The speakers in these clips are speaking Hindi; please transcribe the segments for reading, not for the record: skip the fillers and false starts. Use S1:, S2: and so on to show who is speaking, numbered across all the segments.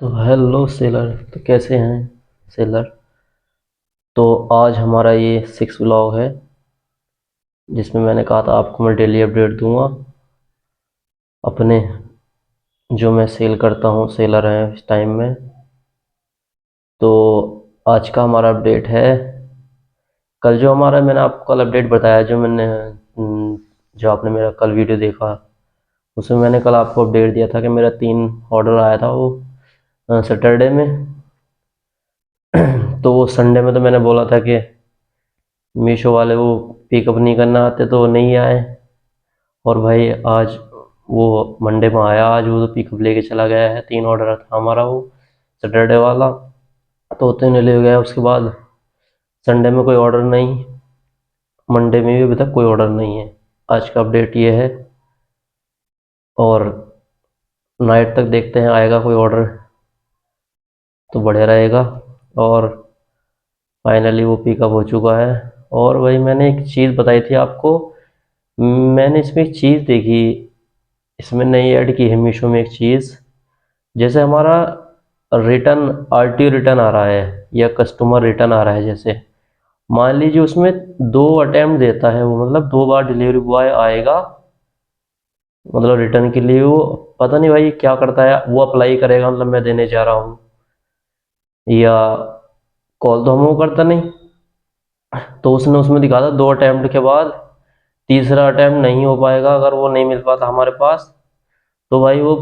S1: तो हेलो सेलर। तो कैसे हैं सेलर? तो आज हमारा ये 6 व्लॉग है जिसमें मैंने कहा था आपको मैं डेली अपडेट दूंगा अपने जो मैं सेल करता हूँ, सेलर हैं इस टाइम में। तो आज का हमारा अपडेट है, कल जो हमारा मैंने आपको कल अपडेट बताया, जो मैंने जो आपने मेरा कल वीडियो देखा उसमें मैंने कल आपको अपडेट दिया था कि मेरा 3 ऑर्डर आया था वो सैटरडे में। तो वो संडे में तो मैंने बोला था कि मीशो वाले वो पिकअप नहीं करना आते तो वो नहीं आए। और भाई आज वो मंडे में आया, आज वो तो पिकअप लेके चला गया है। 3 ऑर्डर था हमारा वो सैटरडे वाला, तो उतने ले गया। उसके बाद संडे में कोई ऑर्डर नहीं, मंडे में भी अभी तक कोई ऑर्डर नहीं है। आज का अपडेट ये है, और नाइट तक देखते हैं आएगा कोई ऑर्डर तो बढ़िया रहेगा। और फाइनली वो पिकअप हो चुका है। और वही मैंने एक चीज़ बताई थी आपको, मैंने इसमें एक चीज़ देखी, इसमें नई ऐड की है मीशो में एक चीज़। जैसे हमारा रिटर्न आरटीओ रिटर्न आ रहा है या कस्टमर रिटर्न आ रहा है, जैसे मान लीजिए उसमें 2 अटेम्प्ट देता है वो, मतलब 2 बार डिलीवरी बॉय आएगा, मतलब रिटर्न के लिए वो पता नहीं भाई क्या करता है, वो अप्लाई करेगा मतलब मैं देने जा रहा हूँ, या कॉल तो हमको करता नहीं। तो उसने उसमें दिखा था 2 अटेम्प्ट के बाद तीसरा अटेम्प्ट नहीं हो पाएगा अगर वो नहीं मिल पाता हमारे पास। तो भाई वो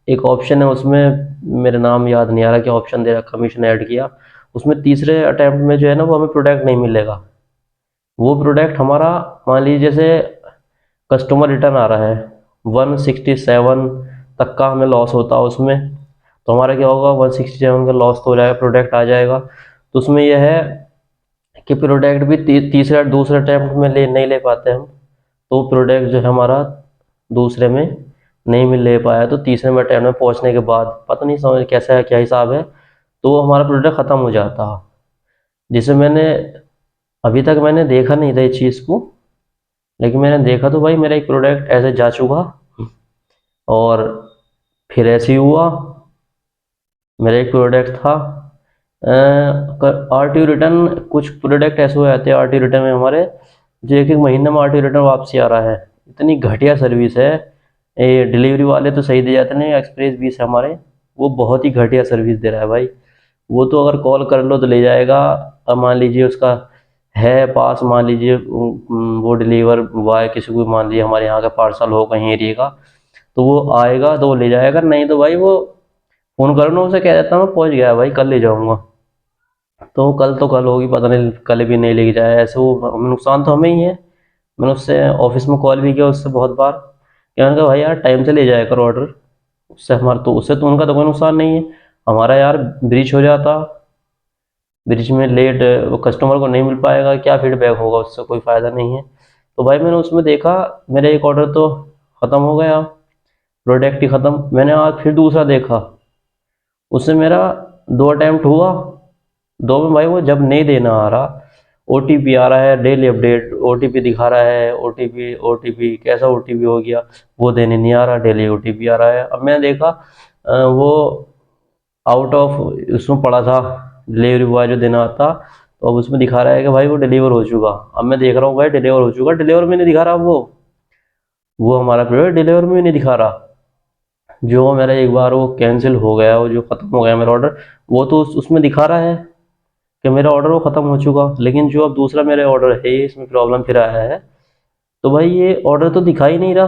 S1: एक ऑप्शन है उसमें, मेरे नाम याद नहीं आ रहा क्या ऑप्शन दे रखा, कमीशन ऐड किया उसमें, तीसरे अटेम्प्ट में जो है ना वो हमें प्रोडक्ट नहीं मिलेगा। वो प्रोडक्ट हमारा मान लीजिए जैसे कस्टमर रिटर्न आ रहा है 167 तक का हमें लॉस होता है उसमें, तो हमारा क्या होगा, 167 का लॉस तो हो जाएगा, प्रोडक्ट आ जाएगा। तो उसमें यह है कि प्रोडक्ट भी तीसरा दूसरे अटेम्प्ट में नहीं ले पाते हम, तो प्रोडक्ट जो है हमारा दूसरे में नहीं मिल ले पाया, तो तीसरे में अटेम्प्ट में पहुंचने के बाद पता नहीं समझ कैसा है क्या हिसाब है, तो वो हमारा प्रोडक्ट ख़त्म हो जाता है। जिसे मैंने अभी तक मैंने देखा नहीं था इस चीज़ को, लेकिन मैंने देखा तो भाई मेरा एक प्रोडक्ट ऐसे जा चुका। और फिर ऐसे ही हुआ, मेरा एक प्रोडक्ट था आर टी रिटर्न, कुछ प्रोडक्ट ऐसे हो जाते हैं आर टी रिटर्न में हमारे, जो एक एक महीने में आर टी रिटर्न वापसी आ रहा है। इतनी घटिया सर्विस है। ये डिलीवरी वाले तो सही दे जाते नहीं, एक्सप्रेस बीस हमारे वो बहुत ही घटिया सर्विस दे रहा है भाई। वो तो अगर कॉल कर लो तो ले जाएगा। अब मान लीजिए उसका है पास, मान लीजिए वो डिलीवर बॉय किसी को मान लीजिए हमारे यहाँ का पार्सल हो कहीं एरिया का, तो वो आएगा तो वो ले जाएगा, नहीं तो भाई वो फ़ोन करो ना उसे, कह देता मैं पहुँच गया भाई कल ले जाऊँगा। तो कल तो कल होगी, पता नहीं कल भी नहीं लेके जाए, ऐसे वो नुकसान तो हमें ही है। मैंने उससे ऑफिस में कॉल भी किया उससे बहुत बार, क्या मैंने कहा भाई यार टाइम से ले जाया करो ऑर्डर, उससे हमारा तो उससे तो उनका तो कोई नुकसान नहीं है, हमारा यार ब्रीच हो जाता, ब्रिज में लेट वो कस्टमर को नहीं मिल पाएगा, क्या फीडबैक होगा, उससे कोई फ़ायदा नहीं है। तो भाई मैंने उसमें देखा मेरा एक ऑर्डर तो ख़त्म हो गया, प्रोडक्ट ही ख़त्म। मैंने आज फिर दूसरा देखा, उससे मेरा 2 अटैम्प्ट हुआ, दो में भाई वो जब नहीं देना आ रहा, ओटीपी आ रहा है डेली अपडेट, ओटीपी दिखा रहा है, ओटीपी ओटीपी कैसा ओटीपी हो गया, वो देने नहीं आ रहा, डेली ओटीपी आ रहा है। अब मैंने देखा वो आउट ऑफ उसमें पड़ा था, डिलीवरी बॉय जो देना आता, तो अब उसमें दिखा रहा है कि भाई वो डिलीवर हो चुका। अब मैं देख रहा हूँ भाई डिलीवर हो चुका, डिलीवर में नहीं दिखा रहा, वो हमारा प्रोडक्ट डिलीवर में नहीं दिखा रहा। जो मेरा एक बार वो कैंसिल हो गया, वो जो ख़त्म हो गया मेरा ऑर्डर, वो तो उसमें दिखा रहा है कि मेरा ऑर्डर वो ख़त्म हो चुका, लेकिन जो अब दूसरा मेरा ऑर्डर है ये इसमें प्रॉब्लम फिर आया है। तो भाई ये ऑर्डर तो दिखा ही नहीं रहा,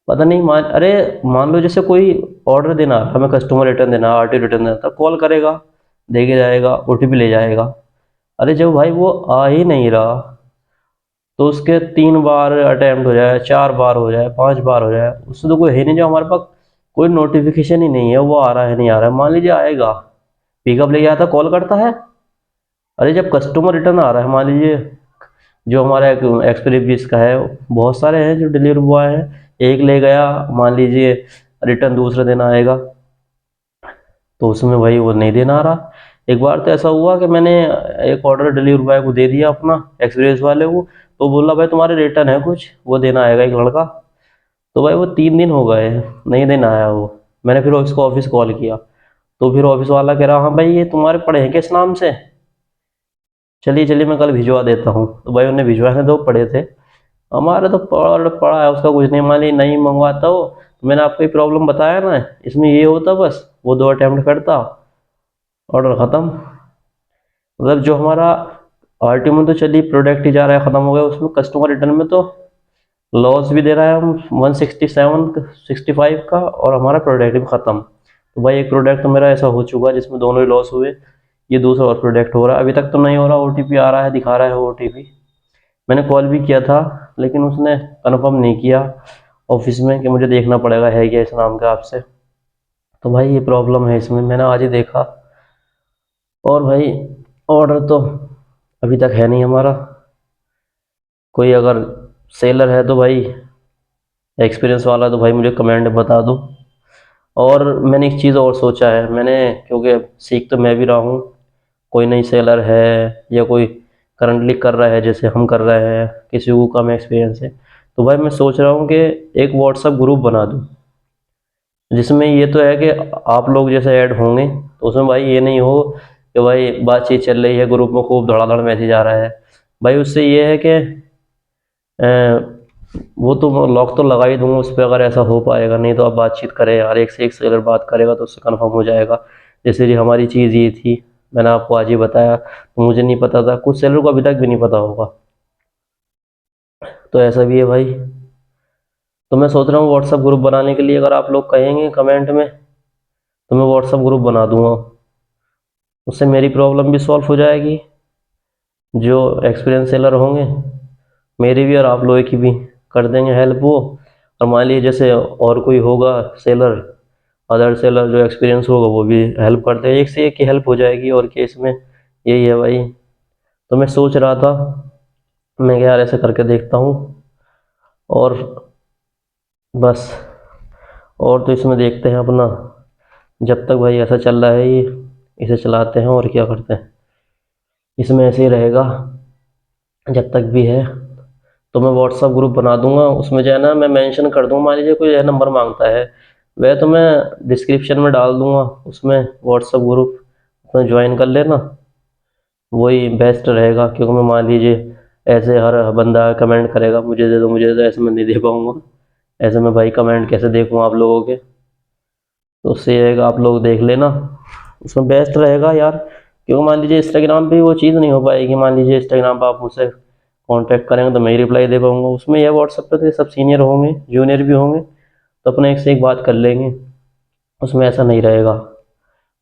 S1: पता नहीं अरे मान लो जैसे कोई ऑर्डर देना, हमें कस्टमर रिटर्न देना, आरटी रिटर्न देना, तब कॉल करेगा, दे के जाएगा, ओटीपी ले जाएगा। अरे जब भाई वो आ ही नहीं रहा, तो उसके 3 बार अटेम्प्ट हो जाए, 4 बार हो जाए, 5 बार हो जाए, उससे तो कोई है नहीं, जो हमारे पास कोई नोटिफिकेशन ही नहीं है वो आ रहा है नहीं आ रहा है। मान लीजिए आएगा, पिकअप ले जाता, कॉल करता है। अरे जब कस्टमर रिटर्न आ रहा है, मान लीजिए जो हमारा एक्सपीरी बीस का है, बहुत सारे हैं जो डिलीवरी बॉय हैं, एक ले गया मान लीजिए, रिटर्न दूसरा दिन आएगा, तो उसमें भाई वो नहीं देना आ रहा। एक बार तो ऐसा हुआ कि मैंने एक ऑर्डर डिलीवरी बॉय को दे दिया अपना, एक्सपीरियंस वाले को, तो बोला भाई तुम्हारे रिटर्न है कुछ, वो देना आएगा एक लड़का। तो भाई वो 3 दिन हो गए नहीं देना आया वो। मैंने फिर उसको ऑफिस कॉल किया, तो फिर ऑफिस वाला कह रहा हाँ भाई ये तुम्हारे पड़े हैं किस नाम से, चलिए चलिए मैं कल भिजवा देता हूँ। तो भाई उन्हें भिजवाने दो पड़े थे, हमारे तो पड़ा पड़ा है उसका कुछ नहीं, मान ली नहीं मंगवाता हो तो मैंने आपको ये प्रॉब्लम बताया ना, इसमें ये होता बस वो 2 अटेम्प्ट करता, ऑर्डर ख़त्म। मतलब जो हमारा आरटी में तो चलिए प्रोडक्ट ही जा रहा है ख़त्म हो गया, उसमें कस्टमर रिटर्न में तो लॉस भी दे रहा है हम 167 65 का, और हमारा प्रोडक्ट भी ख़त्म। तो भाई एक प्रोडक्ट तो मेरा ऐसा हो चुका है जिसमें दोनों ही लॉस हुए, ये दूसरा और प्रोडक्ट हो रहा है, अभी तक तो नहीं हो रहा, ओटीपी आ रहा है, दिखा रहा है ओटीपी। मैंने कॉल भी किया था लेकिन उसने कन्फर्म नहीं किया ऑफिस में कि मुझे देखना पड़ेगा है क्या इस नाम का आपसे। तो भाई ये प्रॉब्लम है इसमें, मैंने आज ही देखा। और भाई ऑर्डर तो अभी तक है नहीं हमारा, कोई अगर सेलर है तो भाई एक्सपीरियंस वाला तो भाई मुझे कमेंट बता दो। और मैंने एक चीज़ और सोचा है मैंने, क्योंकि सीख तो मैं भी रहा हूँ, कोई नई सेलर है या कोई करंटली कर रहा है जैसे हम कर रहे हैं, किसी को कम एक्सपीरियंस है, तो भाई मैं सोच रहा हूँ कि एक व्हाट्सअप ग्रुप बना दूँ, जिसमें ये तो है कि आप लोग जैसे ऐड होंगे, तो उसमें भाई ये नहीं हो कि भाई बातचीत चल रही है ग्रुप में खूब धड़ाधड़ मैसेज आ रहा है। भाई उससे ये है कि वो तो लॉक तो लगा ही दूंगा उस पर अगर ऐसा हो पाएगा, नहीं तो आप बातचीत करें यार, एक से एक सेलर बात करेगा तो उससे कंफर्म हो जाएगा। जैसे कि हमारी चीज़ ये थी, मैंने आपको आज ही बताया, तो मुझे नहीं पता था, कुछ सेलर को अभी तक भी नहीं पता होगा, तो ऐसा भी है भाई। तो मैं सोच रहा हूँ व्हाट्सअप ग्रुप बनाने के लिए, अगर आप लोग कहेंगे कमेंट में तो मैं व्हाट्सअप ग्रुप बना दूंगा, उससे मेरी प्रॉब्लम भी सॉल्व हो जाएगी, जो एक्सपीरियंस सेलर होंगे मेरी भी और आप लोगों की भी कर देंगे हेल्प वो। और मान लीजिए जैसे और कोई होगा सेलर, अदर सेलर जो एक्सपीरियंस होगा वो भी हेल्प कर दे, एक से एक की हेल्प हो जाएगी, और केस में यही है भाई। तो मैं सोच रहा था मैं क्या यार ऐसे करके देखता हूँ, और बस, और तो इसमें देखते हैं अपना, जब तक भाई ऐसा चल रहा है ये इसे चलाते हैं और क्या करते हैं, इसमें ऐसे ही रहेगा जब तक भी है। तो मैं व्हाट्सअप ग्रुप बना दूंगा, उसमें जो है ना मैं मेंशन कर दूंगा, मान लीजिए कोई है नंबर मांगता है, वह तो मैं डिस्क्रिप्शन में डाल दूंगा उसमें व्हाट्सअप ग्रुप, उसमें ज्वाइन कर लेना, वही बेस्ट रहेगा। क्योंकि मैं मान लीजिए ऐसे हर बंदा कमेंट करेगा मुझे दे दो मुझे दे दो, ऐसे मैं नहीं दे पाऊंगा, ऐसे में भाई कमेंट कैसे देखूँ आप लोगों के। तो उससे ये रहेगा आप लोग देख लेना, उसमें बेस्ट रहेगा यार। क्योंकि मान लीजिए इंस्टाग्राम पे वो चीज़ नहीं हो पाएगी, मान लीजिए इंस्टाग्राम पे आप मुझसे कांटेक्ट करेंगे तो मैं ही रिप्लाई दे पाऊंगा, उसमें यह व्हाट्सएप पे तो सब सीनियर होंगे जूनियर भी होंगे, तो अपने एक से एक बात कर लेंगे, उसमें ऐसा नहीं रहेगा।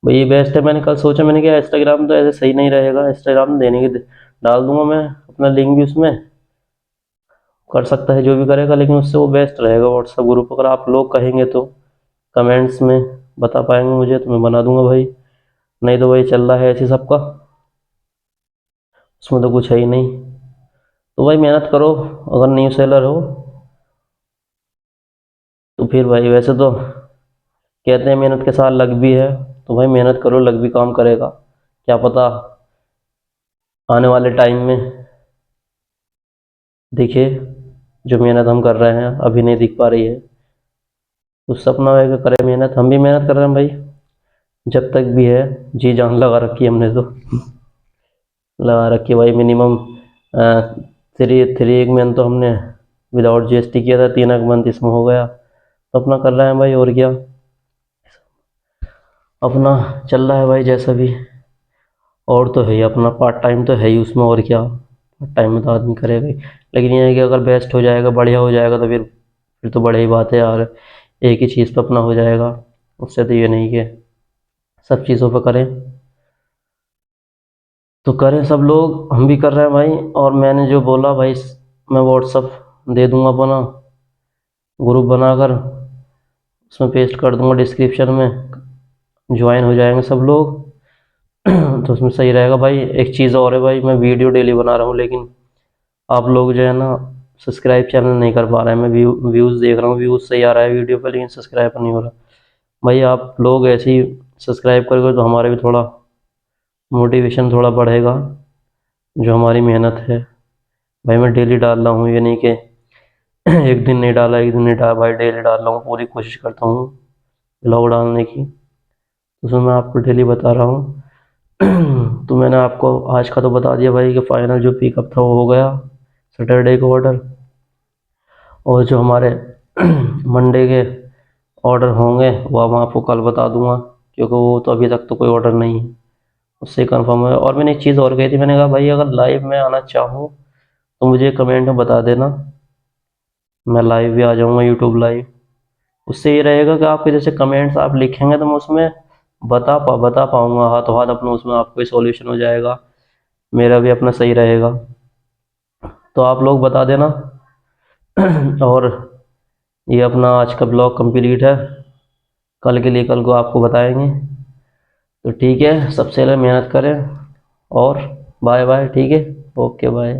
S1: भाई ये बेस्ट है, मैंने कल सोचा, मैंने कहा इंस्टाग्राम तो ऐसे सही नहीं रहेगा, इंस्टाग्राम देने की डाल दूंगा मैं अपना लिंक भी उसमें, कर सकता है जो भी करेगा, लेकिन उससे वो बेस्ट रहेगा व्हाट्सएप ग्रुप। अगर आप लोग कहेंगे तो कमेंट्स में बता पाएंगे मुझे तो मैं बना दूंगा भाई, नहीं तो भाई चल रहा है ऐसे सबका, उसमें तो कुछ है ही नहीं। तो भाई मेहनत करो, अगर न्यू सेलर हो तो फिर भाई, वैसे तो कहते हैं मेहनत के साथ लग भी है, तो भाई मेहनत करो, लग भी काम करेगा, क्या पता आने वाले टाइम में दिखे, जो मेहनत हम कर रहे हैं अभी नहीं दिख पा रही है, तो सपना है कि करें मेहनत, हम भी मेहनत कर रहे हैं भाई, जब तक भी है जी जान लगा रखी है हमने तो, लगा रखी है भाई। मिनिमम 3 एक मंथ तो हमने विदाउट जीएसटी किया था, 3 एक मंथ इसमें हो गया, तो अपना कर रहे हैं भाई, और क्या, अपना चल रहा है भाई जैसा भी। और तो है ही अपना पार्ट टाइम तो है ही उसमें, और क्या, पार्ट टाइम में तो आदमी करेगा ही, लेकिन ये है कि अगर बेस्ट हो जाएगा बढ़िया हो जाएगा तो फिर तो बड़ी बात है यार, एक ही चीज़ पे अपना हो जाएगा, उससे तो ये नहीं कि सब चीज़ों पे करें, तो करें सब लोग, हम भी कर रहे हैं भाई। और मैंने जो बोला भाई, मैं व्हाट्सअप दे दूंगा अपना ग्रुप बनाकर, उसमें पेस्ट कर दूंगा डिस्क्रिप्शन में, ज्वाइन हो जाएंगे सब लोग। तो उसमें सही रहेगा भाई। एक चीज़ और है भाई, मैं वीडियो डेली बना रहा हूँ, लेकिन आप लोग जो है ना सब्सक्राइब चैनल नहीं कर पा रहे हैं, मैं व्यूज़ देख रहा हूँ, व्यूज़ सही आ रहा है वीडियो पर, लेकिन सब्सक्राइब नहीं हो रहा। भाई आप लोग ऐसे ही सब्सक्राइब करोगे तो हमारा भी थोड़ा मोटिवेशन थोड़ा बढ़ेगा, जो हमारी मेहनत है भाई। मैं डेली डाल रहा हूँ, ये नहीं कि एक दिन नहीं डाला एक दिन नहीं डाला भाई, डेली डाल रहा हूँ, पूरी कोशिश करता हूँ ब्लॉग डालने की, उसमें मैं आपको डेली बता रहा हूँ। तो मैंने आपको आज का तो बता दिया भाई कि फाइनल जो पिकअप था वो हो गया सैटरडे को ऑर्डर, और जो हमारे मंडे के ऑर्डर होंगे वो मैं आपको कल बता दूंगा, क्योंकि वो तो अभी तक तो कोई ऑर्डर नहीं है, उससे कंफर्म है। और मैंने एक चीज़ और कही थी, मैंने कहा भाई अगर लाइव में आना चाहूँ तो मुझे कमेंट में बता देना, मैं लाइव भी आ जाऊँगा यूट्यूब लाइव। उससे ये रहेगा कि आपके जैसे कमेंट्स आप लिखेंगे तो मैं उसमें बता पाऊँगा हाथों हाथ अपना, उसमें आपको ही सॉल्यूशन हो जाएगा, मेरा भी अपना सही रहेगा। तो आप लोग बता देना। और ये अपना आज का ब्लॉग कंप्लीट है, कल के लिए कल को आपको बताएंगे। तो ठीक है, सबसे पहले मेहनत करें और बाय बाय। ठीक है, ओके बाय।